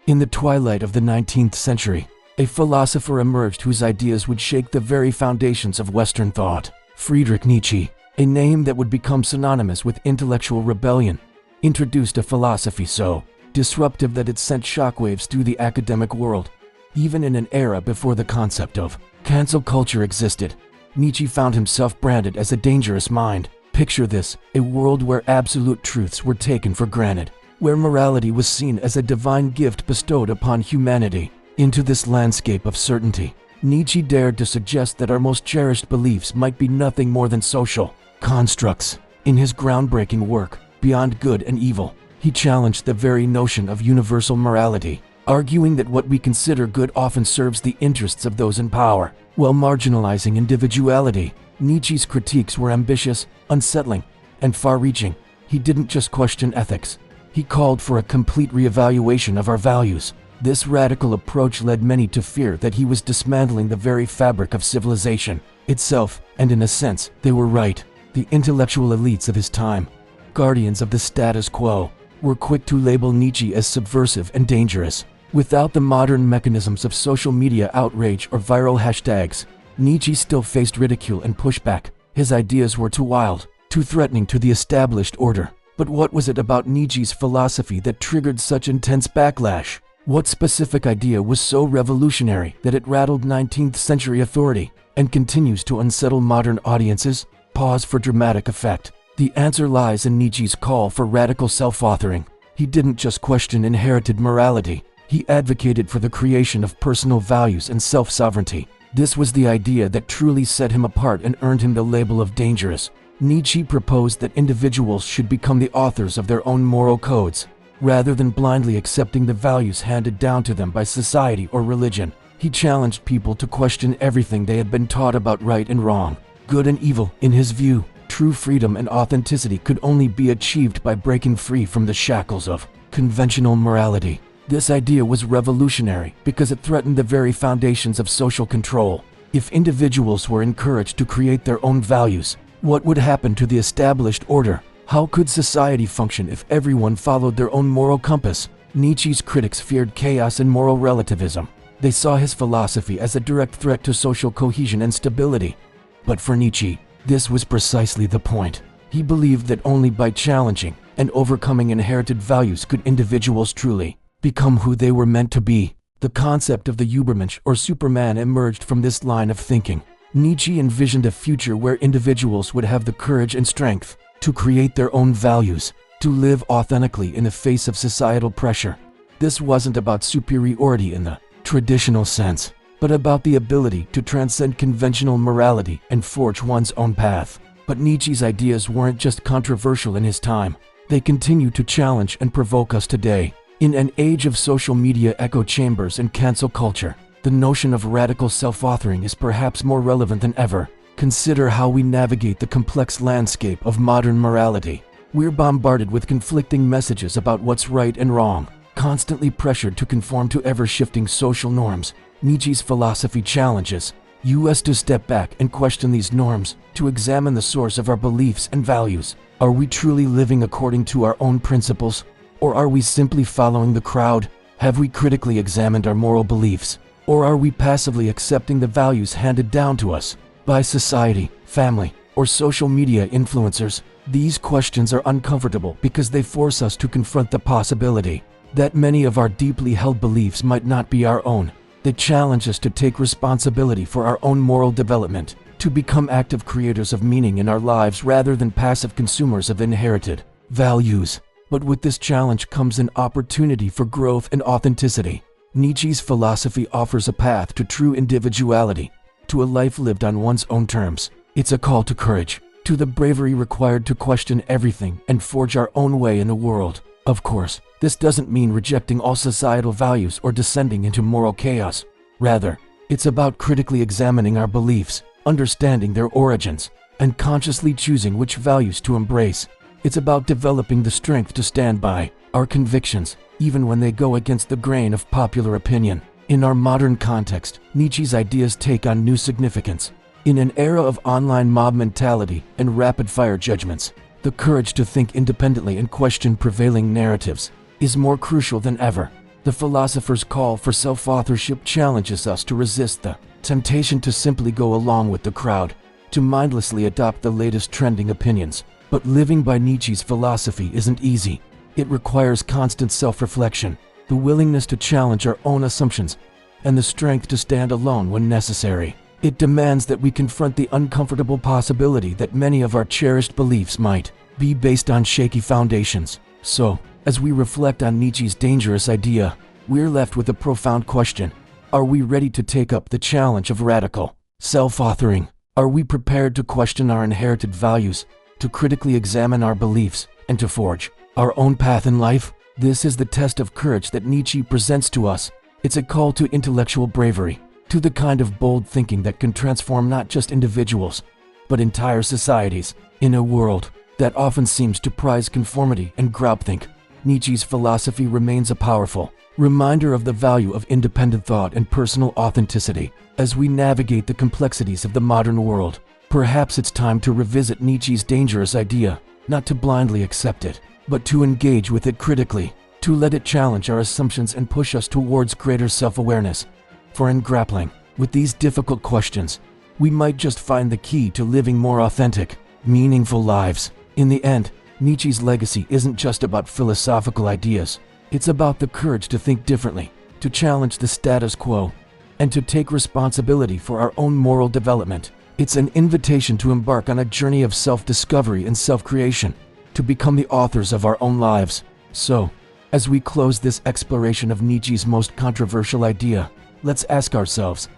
In the twilight of the 19th century, a philosopher emerged whose ideas would shake the very foundations of Western thought. Friedrich Nietzsche, a name that would become synonymous with intellectual rebellion, introduced a philosophy so disruptive that it sent shockwaves through the academic world. Even in an era before the concept of cancel culture existed, Nietzsche found himself branded as a dangerous mind. Picture this: a world where absolute truths were taken for granted, where morality was seen as a divine gift bestowed upon humanity. Into this landscape of certainty, Nietzsche dared to suggest that our most cherished beliefs might be nothing more than social constructs. In his groundbreaking work, Beyond Good and Evil, he challenged the very notion of universal morality, arguing that what we consider good often serves the interests of those in power, while marginalizing individuality. Nietzsche's critiques were ambitious, unsettling, and far-reaching. He didn't just question ethics. He called for a complete reevaluation of our values. This radical approach led many to fear that he was dismantling the very fabric of civilization itself, and in a sense, they were right. The intellectual elites of his time, guardians of the status quo, were quick to label Nietzsche as subversive and dangerous. Without the modern mechanisms of social media outrage or viral hashtags, Nietzsche still faced ridicule and pushback. His ideas were too wild, too threatening to the established order. But what was it about Nietzsche's philosophy that triggered such intense backlash? What specific idea was so revolutionary that it rattled 19th century authority and continues to unsettle modern audiences? Pause for dramatic effect. The answer lies in Nietzsche's call for radical self-authoring. He didn't just question inherited morality. He advocated for the creation of personal values and self-sovereignty. This was the idea that truly set him apart and earned him the label of dangerous. Nietzsche proposed that individuals should become the authors of their own moral codes, rather than blindly accepting the values handed down to them by society or religion. He challenged people to question everything they had been taught about right and wrong, good and evil. In his view, true freedom and authenticity could only be achieved by breaking free from the shackles of conventional morality. This idea was revolutionary because it threatened the very foundations of social control. If individuals were encouraged to create their own values, what would happen to the established order? How could society function if everyone followed their own moral compass? Nietzsche's critics feared chaos and moral relativism. They saw his philosophy as a direct threat to social cohesion and stability. But for Nietzsche, this was precisely the point. He believed that only by challenging and overcoming inherited values could individuals truly become who they were meant to be. The concept of the Übermensch or Superman emerged from this line of thinking. Nietzsche envisioned a future where individuals would have the courage and strength to create their own values, to live authentically in the face of societal pressure. This wasn't about superiority in the traditional sense, but about the ability to transcend conventional morality and forge one's own path. But Nietzsche's ideas weren't just controversial in his time. They continue to challenge and provoke us today. In an age of social media echo chambers and cancel culture, the notion of radical self-authoring is perhaps more relevant than ever. Consider how we navigate the complex landscape of modern morality. We're bombarded with conflicting messages about what's right and wrong, constantly pressured to conform to ever-shifting social norms. Nietzsche's philosophy challenges us to step back and question these norms, to examine the source of our beliefs and values. Are we truly living according to our own principles, or are we simply following the crowd? Have we critically examined our moral beliefs, or are we passively accepting the values handed down to us by society, family, or social media influencers? These questions are uncomfortable because they force us to confront the possibility that many of our deeply held beliefs might not be our own. They challenge us to take responsibility for our own moral development, to become active creators of meaning in our lives rather than passive consumers of inherited values. But with this challenge comes an opportunity for growth and authenticity. Nietzsche's philosophy offers a path to true individuality, to a life lived on one's own terms. It's a call to courage, to the bravery required to question everything and forge our own way in the world. Of course, this doesn't mean rejecting all societal values or descending into moral chaos. Rather, it's about critically examining our beliefs, understanding their origins, and consciously choosing which values to embrace. It's about developing the strength to stand by our convictions, even when they go against the grain of popular opinion. In our modern context, Nietzsche's ideas take on new significance. In an era of online mob mentality and rapid-fire judgments, the courage to think independently and question prevailing narratives is more crucial than ever. The philosopher's call for self-authorship challenges us to resist the temptation to simply go along with the crowd, to mindlessly adopt the latest trending opinions. But living by Nietzsche's philosophy isn't easy. It requires constant self-reflection, the willingness to challenge our own assumptions, and the strength to stand alone when necessary. It demands that we confront the uncomfortable possibility that many of our cherished beliefs might be based on shaky foundations. So, as we reflect on Nietzsche's dangerous idea, we're left with a profound question. Are we ready to take up the challenge of radical self-authoring? Are we prepared to question our inherited values, to critically examine our beliefs, and to forge our own path in life? This is the test of courage that Nietzsche presents to us. It's a call to intellectual bravery, to the kind of bold thinking that can transform not just individuals, but entire societies. In a world that often seems to prize conformity and groupthink, Nietzsche's philosophy remains a powerful reminder of the value of independent thought and personal authenticity. As we navigate the complexities of the modern world, perhaps it's time to revisit Nietzsche's dangerous idea, not to blindly accept it, but to engage with it critically, to let it challenge our assumptions and push us towards greater self-awareness. For in grappling with these difficult questions, we might just find the key to living more authentic, meaningful lives. In the end, Nietzsche's legacy isn't just about philosophical ideas. It's about the courage to think differently, to challenge the status quo, and to take responsibility for our own moral development. It's an invitation to embark on a journey of self-discovery and self-creation, to become the authors of our own lives. So, as we close this exploration of Nietzsche's most controversial idea, let's ask ourselves,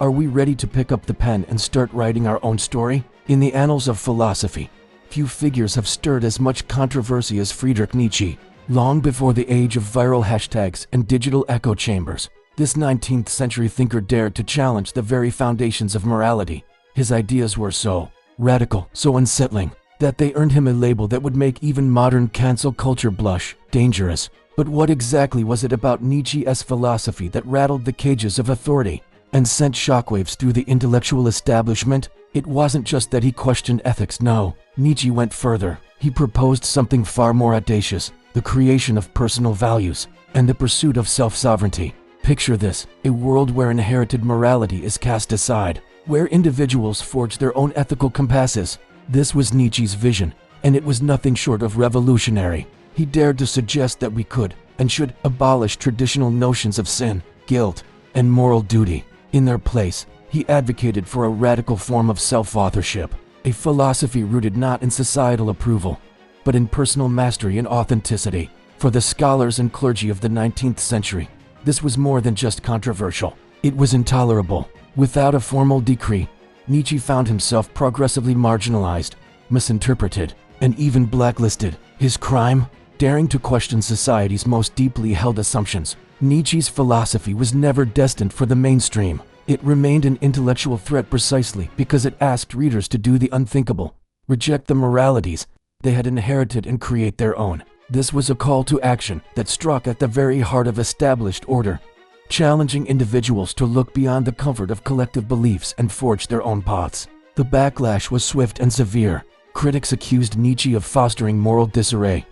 are we ready to pick up the pen and start writing our own story? In the annals of philosophy, few figures have stirred as much controversy as Friedrich Nietzsche. Long before the age of viral hashtags and digital echo chambers, this 19th century thinker dared to challenge the very foundations of morality. His ideas were so radical, so unsettling, that they earned him a label that would make even modern cancel culture blush. Dangerous. But what exactly was it about Nietzsche's philosophy that rattled the cages of authority and sent shockwaves through the intellectual establishment? It wasn't just that he questioned ethics, no. Nietzsche went further. He proposed something far more audacious: the creation of personal values and the pursuit of self-sovereignty. Picture this: a world where inherited morality is cast aside, where individuals forge their own ethical compasses. This was Nietzsche's vision, and it was nothing short of revolutionary. He dared to suggest that we could and should abolish traditional notions of sin, guilt, and moral duty. In their place, he advocated for a radical form of self-authorship, a philosophy rooted not in societal approval, but in personal mastery and authenticity. For the scholars and clergy of the 19th century, this was more than just controversial. It was intolerable. Without a formal decree, Nietzsche found himself progressively marginalized, misinterpreted, and even blacklisted. His crime? Daring to question society's most deeply held assumptions. Nietzsche's philosophy was never destined for the mainstream. It remained an intellectual threat precisely because it asked readers to do the unthinkable, reject the moralities they had inherited and create their own. This was a call to action that struck at the very heart of established order, challenging individuals to look beyond the comfort of collective beliefs and forge their own paths. The backlash was swift and severe. Critics accused Nietzsche of fostering moral disarray,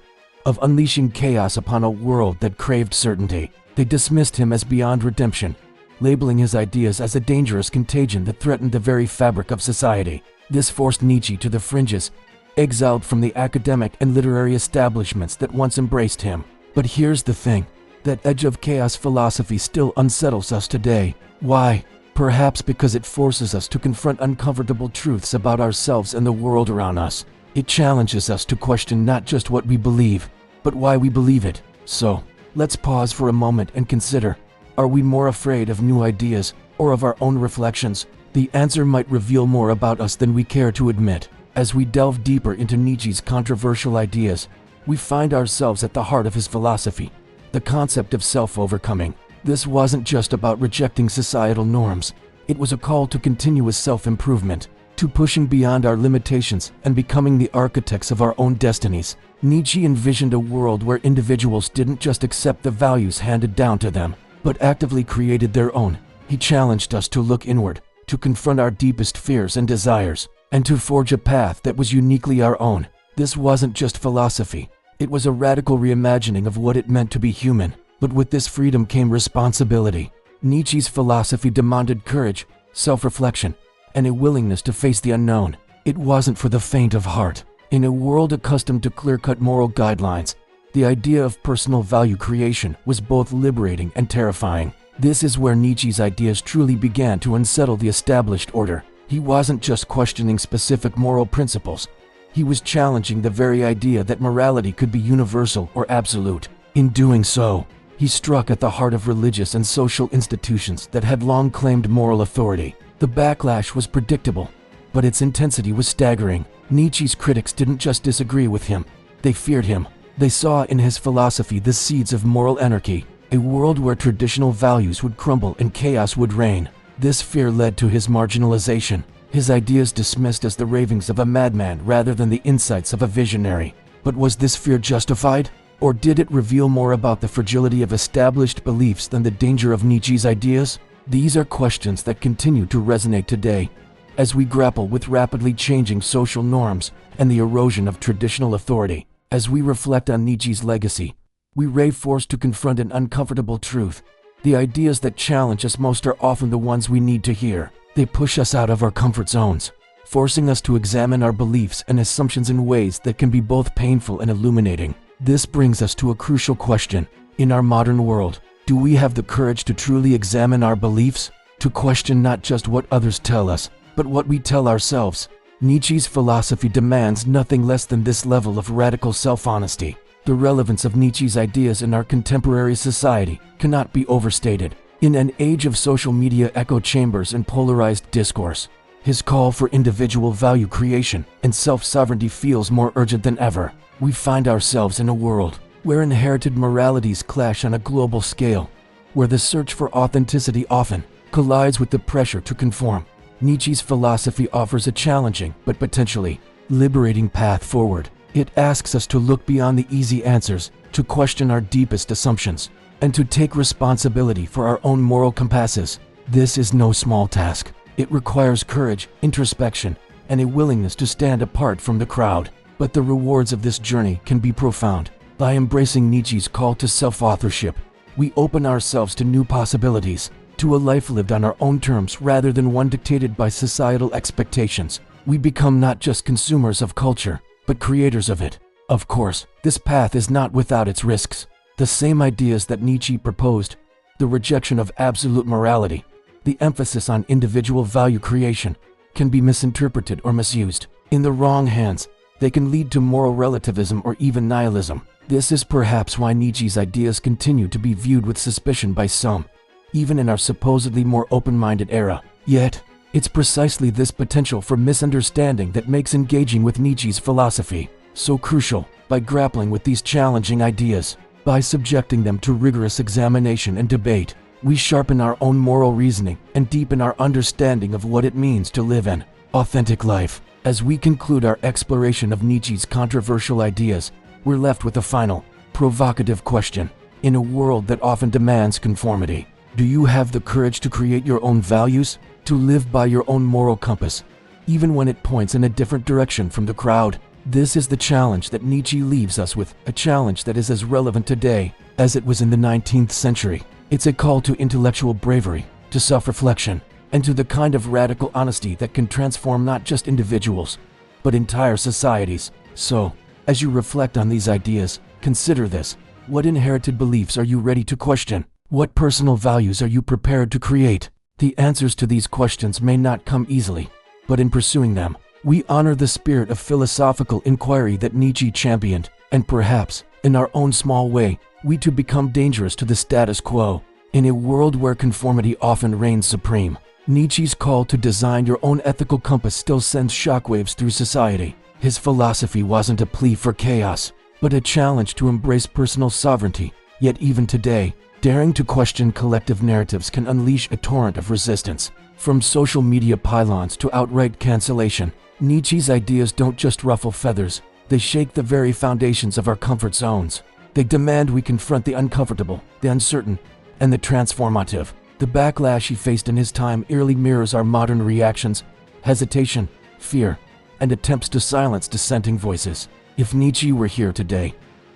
of unleashing chaos upon a world that craved certainty. They dismissed him as beyond redemption, labeling his ideas as a dangerous contagion that threatened the very fabric of society. This forced Nietzsche to the fringes, exiled from the academic and literary establishments that once embraced him. But here's the thing: that edge of chaos philosophy still unsettles us today. Why? Perhaps because it forces us to confront uncomfortable truths about ourselves and the world around us. It challenges us to question not just what we believe, but why we believe it. So, let's pause for a moment and consider: are we more afraid of new ideas or of our own reflections? The answer might reveal more about us than we care to admit. As we delve deeper into Nietzsche's controversial ideas, we find ourselves at the heart of his philosophy, the concept of self-overcoming. This wasn't just about rejecting societal norms. It was a call to continuous self-improvement, to pushing beyond our limitations and becoming the architects of our own destinies. Nietzsche envisioned a world where individuals didn't just accept the values handed down to them, but actively created their own. He challenged us to look inward, to confront our deepest fears and desires, and to forge a path that was uniquely our own. This wasn't just philosophy. It was a radical reimagining of what it meant to be human. But with this freedom came responsibility. Nietzsche's philosophy demanded courage, self-reflection, and a willingness to face the unknown. It wasn't for the faint of heart. In a world accustomed to clear-cut moral guidelines, the idea of personal value creation was both liberating and terrifying. This is where Nietzsche's ideas truly began to unsettle the established order. He wasn't just questioning specific moral principles. He was challenging the very idea that morality could be universal or absolute. In doing so, he struck at the heart of religious and social institutions that had long claimed moral authority. The backlash was predictable, but its intensity was staggering. Nietzsche's critics didn't just disagree with him, they feared him. They saw in his philosophy the seeds of moral anarchy, a world where traditional values would crumble and chaos would reign. This fear led to his marginalization, his ideas dismissed as the ravings of a madman rather than the insights of a visionary. But was this fear justified? Or did it reveal more about the fragility of established beliefs than the danger of Nietzsche's ideas? These are questions that continue to resonate today, as we grapple with rapidly changing social norms and the erosion of traditional authority. As we reflect on Nietzsche's legacy, we are forced to confront an uncomfortable truth. The ideas that challenge us most are often the ones we need to hear. They push us out of our comfort zones, forcing us to examine our beliefs and assumptions in ways that can be both painful and illuminating. This brings us to a crucial question. In our modern world, do we have the courage to truly examine our beliefs? To question not just what others tell us, but what we tell ourselves? Nietzsche's philosophy demands nothing less than this level of radical self-honesty. The relevance of Nietzsche's ideas in our contemporary society cannot be overstated. In an age of social media echo chambers and polarized discourse, his call for individual value creation and self-sovereignty feels more urgent than ever. We find ourselves in a world where inherited moralities clash on a global scale, where the search for authenticity often collides with the pressure to conform. Nietzsche's philosophy offers a challenging but potentially liberating path forward. It asks us to look beyond the easy answers, to question our deepest assumptions, and to take responsibility for our own moral compasses. This is no small task. It requires courage, introspection, and a willingness to stand apart from the crowd. But the rewards of this journey can be profound. By embracing Nietzsche's call to self-authorship, we open ourselves to new possibilities, to a life lived on our own terms rather than one dictated by societal expectations. We become not just consumers of culture, but creators of it. Of course, this path is not without its risks. The same ideas that Nietzsche proposed, the rejection of absolute morality, the emphasis on individual value creation, can be misinterpreted or misused. In the wrong hands, they can lead to moral relativism or even nihilism. This is perhaps why Nietzsche's ideas continue to be viewed with suspicion by some, even in our supposedly more open-minded era. Yet, it's precisely this potential for misunderstanding that makes engaging with Nietzsche's philosophy so crucial. By grappling with these challenging ideas, by subjecting them to rigorous examination and debate, we sharpen our own moral reasoning and deepen our understanding of what it means to live an authentic life. As we conclude our exploration of Nietzsche's controversial ideas, we're left with a final, provocative question. In a world that often demands conformity, do you have the courage to create your own values, to live by your own moral compass, even when it points in a different direction from the crowd? This is the challenge that Nietzsche leaves us with, a challenge that is as relevant today as it was in the 19th century. It's a call to intellectual bravery, to self-reflection, and to the kind of radical honesty that can transform not just individuals, but entire societies. So, as you reflect on these ideas, consider this. What inherited beliefs are you ready to question? What personal values are you prepared to create? The answers to these questions may not come easily, but in pursuing them, we honor the spirit of philosophical inquiry that Nietzsche championed, and perhaps, in our own small way, we too become dangerous to the status quo. In a world where conformity often reigns supreme, Nietzsche's call to design your own ethical compass still sends shockwaves through society. His philosophy wasn't a plea for chaos, but a challenge to embrace personal sovereignty. Yet even today, daring to question collective narratives can unleash a torrent of resistance. From social media pylons to outright cancellation, Nietzsche's ideas don't just ruffle feathers, they shake the very foundations of our comfort zones. They demand we confront the uncomfortable, the uncertain, and the transformative. The backlash he faced in his time eerily mirrors our modern reactions: hesitation, fear, and attempts to silence dissenting voices. If Nietzsche were here today,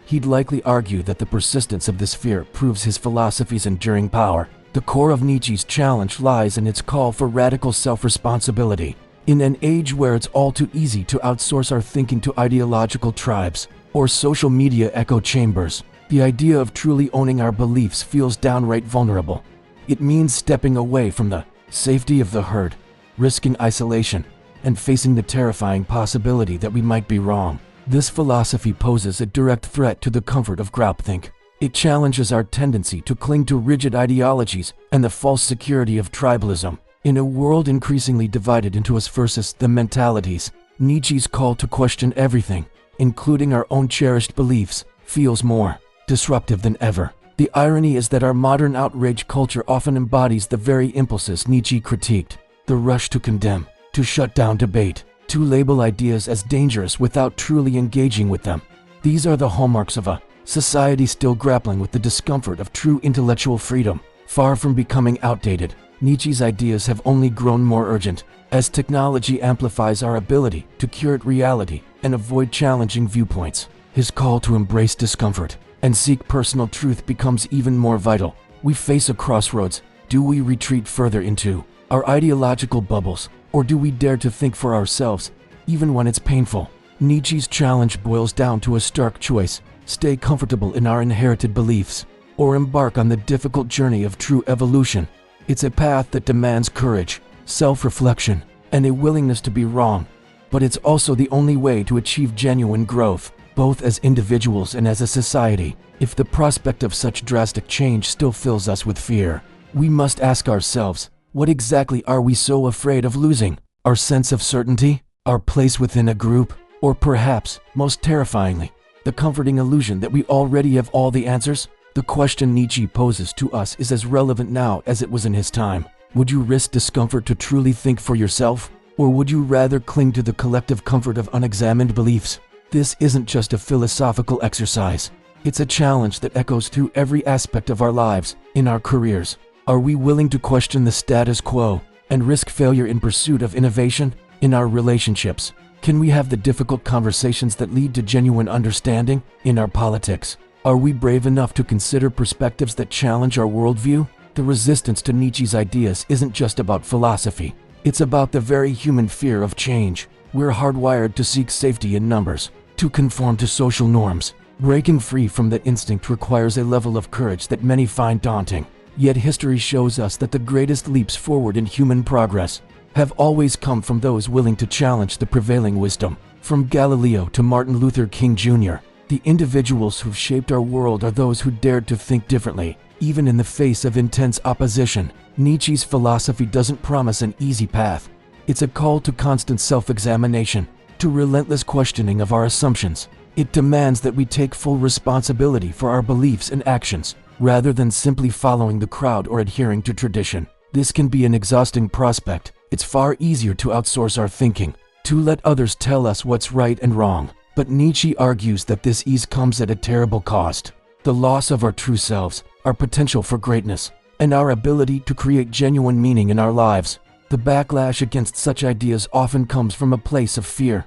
He'd likely argue that the persistence of this fear proves his philosophy's enduring power. The core of Nietzsche's challenge lies in its call for radical self-responsibility. In an age where it's all too easy to outsource our thinking to ideological tribes or social media echo chambers, the idea of truly owning our beliefs feels downright vulnerable. It means stepping away from the safety of the herd, risking isolation, and facing the terrifying possibility that we might be wrong. This philosophy poses a direct threat to the comfort of groupthink. It challenges our tendency to cling to rigid ideologies and the false security of tribalism. In a world increasingly divided into us versus them mentalities, Nietzsche's call to question everything, including our own cherished beliefs, feels more disruptive than ever. The irony is that our modern outrage culture often embodies the very impulses Nietzsche critiqued: the rush to condemn, to shut down debate, to label ideas as dangerous without truly engaging with them. These are the hallmarks of a society still grappling with the discomfort of true intellectual freedom. Far from becoming outdated, Nietzsche's ideas have only grown more urgent as technology amplifies our ability to curate reality and avoid challenging viewpoints. His call to embrace discomfort and seek personal truth becomes even more vital. We face a crossroads. Do we retreat further into our ideological bubbles, or do we dare to think for ourselves, even when it's painful? Nietzsche's challenge boils down to a stark choice: stay comfortable in our inherited beliefs, or embark on the difficult journey of true evolution. It's a path that demands courage, self-reflection, and a willingness to be wrong. But it's also the only way to achieve genuine growth, both as individuals and as a society. If the prospect of such drastic change still fills us with fear, we must ask ourselves, what exactly are we so afraid of losing? Our sense of certainty? Our place within a group? Or perhaps, most terrifyingly, the comforting illusion that we already have all the answers? The question Nietzsche poses to us is as relevant now as it was in his time. Would you risk discomfort to truly think for yourself? Or would you rather cling to the collective comfort of unexamined beliefs? This isn't just a philosophical exercise. It's a challenge that echoes through every aspect of our lives. In our careers, are we willing to question the status quo and risk failure in pursuit of innovation? In our relationships, can we have the difficult conversations that lead to genuine understanding? In our politics, are we brave enough to consider perspectives that challenge our worldview? The resistance to Nietzsche's ideas isn't just about philosophy. It's about the very human fear of change. We're hardwired to seek safety in numbers, to conform to social norms. Breaking free from that instinct requires a level of courage that many find daunting. Yet history shows us that the greatest leaps forward in human progress have always come from those willing to challenge the prevailing wisdom. From Galileo to Martin Luther King Jr., the individuals who've shaped our world are those who dared to think differently, even in the face of intense opposition. Nietzsche's philosophy doesn't promise an easy path. It's a call to constant self-examination, to relentless questioning of our assumptions. It demands that we take full responsibility for our beliefs and actions, rather than simply following the crowd or adhering to tradition. This can be an exhausting prospect. It's far easier to outsource our thinking, to let others tell us what's right and wrong. But Nietzsche argues that this ease comes at a terrible cost: the loss of our true selves, our potential for greatness, and our ability to create genuine meaning in our lives. The backlash against such ideas often comes from a place of fear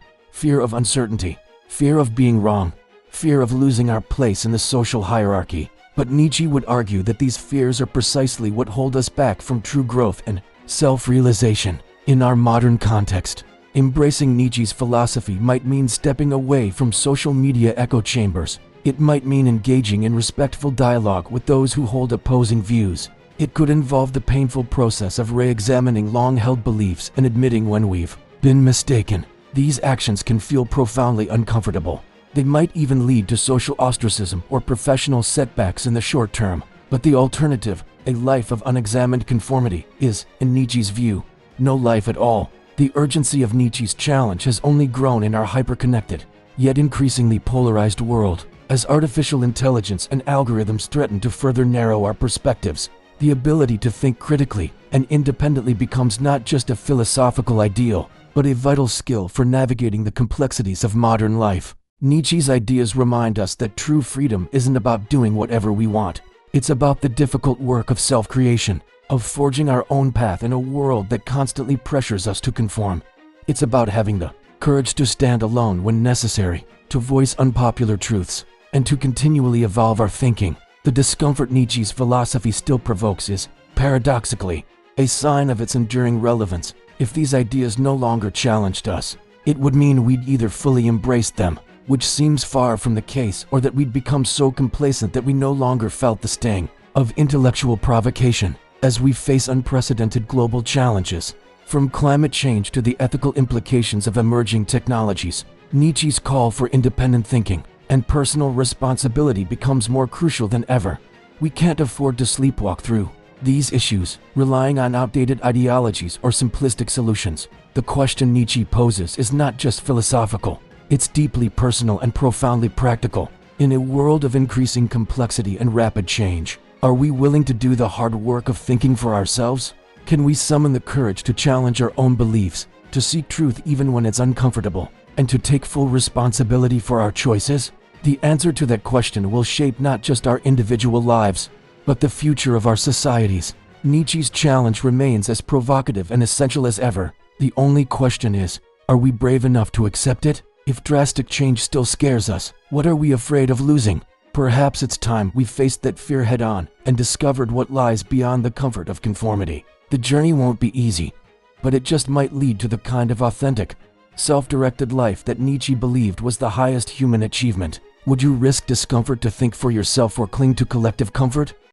of uncertainty, fear of being wrong, fear of losing our place in the social hierarchy. But Nietzsche would argue that these fears are precisely what hold us back from true growth and self-realization. In our modern context, embracing Nietzsche's philosophy might mean stepping away from social media echo chambers. It might mean engaging in respectful dialogue with those who hold opposing views. It could involve the painful process of re-examining long-held beliefs and admitting when we've been mistaken. These actions can feel profoundly uncomfortable. They might even lead to social ostracism or professional setbacks in the short term. But the alternative, a life of unexamined conformity, is, in Nietzsche's view, no life at all. The urgency of Nietzsche's challenge has only grown in our hyper-connected, yet increasingly polarized world. As artificial intelligence and algorithms threaten to further narrow our perspectives, the ability to think critically and independently becomes not just a philosophical ideal, but a vital skill for navigating the complexities of modern life. Nietzsche's ideas remind us that true freedom isn't about doing whatever we want. It's about the difficult work of self-creation, of forging our own path in a world that constantly pressures us to conform. It's about having the courage to stand alone when necessary, to voice unpopular truths, and to continually evolve our thinking. The discomfort Nietzsche's philosophy still provokes is, paradoxically, a sign of its enduring relevance. If these ideas no longer challenged us, it would mean we'd either fully embraced them, which seems far from the case, or that we'd become so complacent that we no longer felt the sting of intellectual provocation as we face unprecedented global challenges. From climate change to the ethical implications of emerging technologies, Nietzsche's call for independent thinking and personal responsibility becomes more crucial than ever. We can't afford to sleepwalk through these issues, relying on outdated ideologies or simplistic solutions. The question Nietzsche poses is not just philosophical, it's deeply personal and profoundly practical. In a world of increasing complexity and rapid change, are we willing to do the hard work of thinking for ourselves? Can we summon the courage to challenge our own beliefs, to seek truth even when it's uncomfortable, and to take full responsibility for our choices? The answer to that question will shape not just our individual lives, but the future of our societies. Nietzsche's challenge remains as provocative and essential as ever. The only question is, are we brave enough to accept it? If drastic change still scares us, what are we afraid of losing? Perhaps it's time we faced that fear head-on and discovered what lies beyond the comfort of conformity. The journey won't be easy, but it just might lead to the kind of authentic, self-directed life that Nietzsche believed was the highest human achievement. Would you risk discomfort to think for yourself or cling to collective comfort?